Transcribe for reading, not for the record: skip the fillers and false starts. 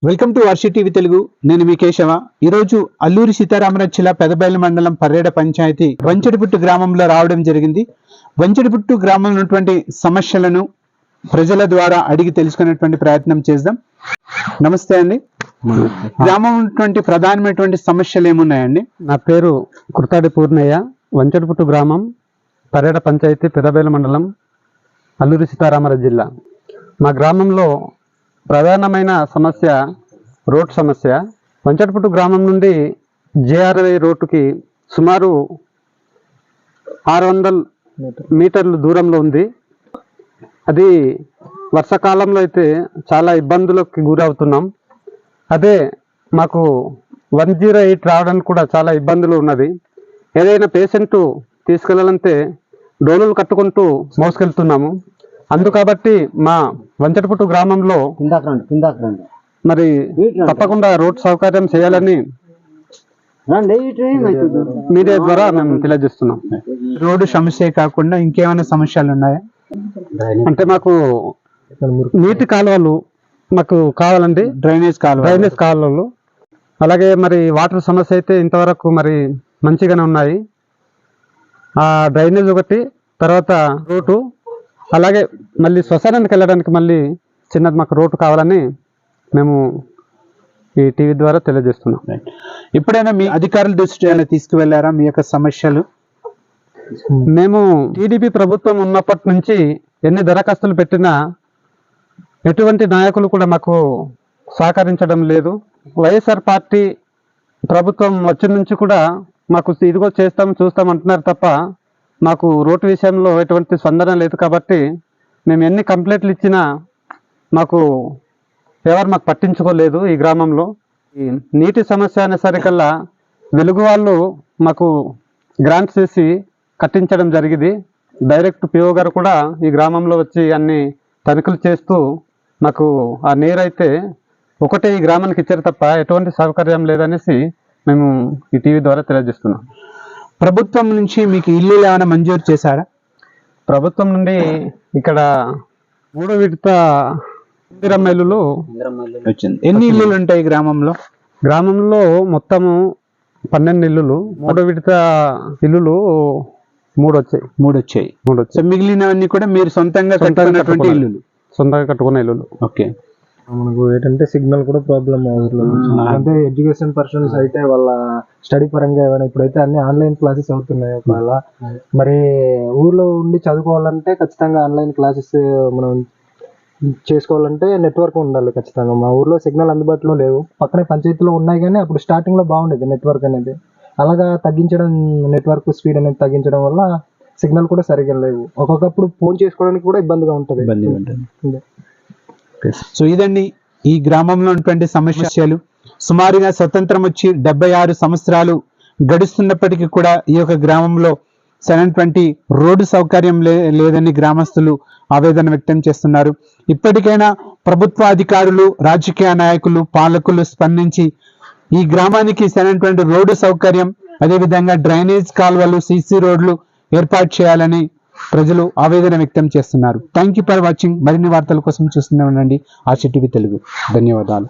Welcome to Varshi TV Telugu. నేను మీ కేశవ. ఈరోజు అల్లూరి సీతారామరాజు జిల్లా పెదబయలు మండలం పర్రేడ పంచాయతీ వంచడిపుట్టు గ్రామంలో రావడం జరిగింది. వంచడిపుట్టు గ్రామంలో ఉన్నటువంటి సమస్యలను ప్రజల ద్వారా అడిగి తెలుసుకునేటువంటి ప్రయత్నం చేద్దాం. నమస్తే అండి. గ్రామం ఉన్నటువంటి ప్రధానమైనటువంటి సమస్యలు ఏమున్నాయండి? నా పేరు కుర్తాడి పూర్ణయ్య. వంచడిపుట్టు గ్రామం, పర్రేడ పంచాయతీ, పెదబయలు మండలం, అల్లూరి సీతారామరాజు జిల్లా. మా గ్రామంలో ప్రధానమైన సమస్య రోడ్ సమస్య. వంచడిపుట్టు గ్రామం నుండి జేఆర్వై రోడ్డుకి సుమారు 600 మీటర్లు దూరంలో ఉంది. అది వర్షాకాలంలో అయితే చాలా ఇబ్బందులకు గురవుతున్నాం. అదే మాకు 108 రావడానికి కూడా చాలా ఇబ్బందులు ఉన్నది. ఏదైనా పేషెంట్ తీసుకెళ్ళాలంటే డోలులు కట్టుకుంటూ మోసుకెళ్తున్నాము. అందుకాబట్టి మా వంచడిపుట్టు గ్రామంలో మరి తప్పకుండా రోడ్ సౌకర్యం చేయాలని మీడియా ద్వారా మేము తెలియజేస్తున్నాం. రోడ్డు సమస్య కాకుండా ఇంకేమైనా సమస్యలు ఉన్నాయా? అంటే మాకు నీటి కాలువలు మాకు కావాలండి, డ్రైనేజ్ కాలువలు. అలాగే మరి వాటర్ సమస్య అయితే ఇంతవరకు మరి మంచిగానే ఉన్నాయి. ఆ డ్రైనేజ్ ఒకటి, తర్వాత రోడ్డు, అలాగే మళ్ళీ శ్మశానానికి వెళ్ళడానికి మళ్ళీ చిన్నది మాకు రోడ్డు కావాలని మేము ఈ టీవీ ద్వారా తెలియజేస్తున్నాం. ఎప్పుడైనా మీ అధికారుల దృష్టి తీసుకువెళ్ళారా మీ యొక్క సమస్యలు? మేము టీడీపీ ప్రభుత్వం ఉన్నప్పటి నుంచి ఎన్ని దరఖాస్తులు పెట్టినా ఎటువంటి నాయకులు కూడా మాకు సహకరించడం లేదు. వైఎస్ఆర్ పార్టీ ప్రభుత్వం వచ్చిన నుంచి కూడా మాకు ఇదిగో చేస్తాం చూస్తాం అంటున్నారు తప్ప మాకు రోడ్డు విషయంలో ఎటువంటి స్పందన లేదు. కాబట్టి మేము ఎన్ని కంప్లైంట్లు ఇచ్చినా ఎవరు మాకు పట్టించుకోలేదు. ఈ గ్రామంలో ఈ నీటి సమస్య అనేసరికల్లా వెలుగు వాళ్ళు మాకు గ్రాంట్స్ చేసి కట్టించడం జరిగింది. డైరెక్ట్ పిఓ గారు కూడా ఈ గ్రామంలో వచ్చి అన్ని తనిఖీలు చేస్తూ మాకు ఆ నీరు అయితే ఒకటే ఈ గ్రామానికి ఇచ్చారు తప్ప ఎటువంటి సౌకర్యం లేదనేసి మేము ఈ టీవీ ద్వారా తెలియజేస్తున్నాం. ప్రభుత్వం నుంచి మీకు ఇల్లు ఏమైనా మంజూరు చేశారా? ప్రభుత్వం నుండి ఇక్కడ 3వ విడత ఇందిరమ్మ ఇల్లులు వచ్చింది. ఎన్ని ఇల్లులు ఉంటాయి గ్రామంలో? గ్రామంలో మొత్తము 12 ఇల్లులు. 3వ విడత ఇల్లులు 3 వచ్చాయి. మిగిలినవన్నీ కూడా మీరు సొంతంగా కట్టుకున్న ఇల్లులు. ఓకే. మనకు ఏంటంటే సిగ్నల్ కూడా ప్రాబ్లమ్ అవుతుంది. అంటే ఎడ్యుకేషన్ పర్సన్స్ అయితే వాళ్ళ స్టడీ పరంగా ఏమైనా ఇప్పుడైతే అన్ని ఆన్లైన్ క్లాసెస్ అవుతున్నాయి. ఒకవేళ మరి ఊర్లో ఉండి చదువుకోవాలంటే ఖచ్చితంగా ఆన్లైన్ క్లాసెస్ మనం చేసుకోవాలంటే నెట్వర్క్ ఉండాలి ఖచ్చితంగా. మా ఊర్లో సిగ్నల్ అందుబాటులో లేవు. పక్కనే పంచాయతీలో ఉన్నాయి కానీ అప్పుడు స్టార్టింగ్ లో బాగుండేది నెట్వర్క్ అనేది. అలాగా తగ్గించడం, నెట్వర్క్ స్పీడ్ అనేది తగ్గించడం వల్ల సిగ్నల్ కూడా సరిగ్గా లేవు. ఒక్కొక్కప్పుడు ఫోన్ చేసుకోవడానికి కూడా ఇబ్బందిగా ఉంటుంది. సో ఇదండి ఈ గ్రామంలో ఉన్నటువంటి సమస్యలు. సుమారుగా స్వతంత్రం వచ్చి 76 సంవత్సరాలు గడుస్తున్నప్పటికీ కూడా ఈ యొక్క గ్రామంలో సరైనటువంటి రోడ్డు సౌకర్యం లేదని గ్రామస్తులు ఆవేదన వ్యక్తం చేస్తున్నారు. ఇప్పటికైనా ప్రభుత్వ అధికారులు, రాజకీయ నాయకులు, పాలకులు స్పందించి ఈ గ్రామానికి సరైనటువంటి రోడ్డు సౌకర్యం, అదేవిధంగా డ్రైనేజ్ కాలువలు, సీసీ రోడ్లు ఏర్పాటు చేయాలని ప్రజలు ఆవేదన వ్యక్తం చేస్తున్నారు. Thank you for watching. మరిన్ని వార్తల కోసం చూస్తూనే ఉండండి ఆర్షి టీవీ తెలుగు. ధన్యవాదాలు.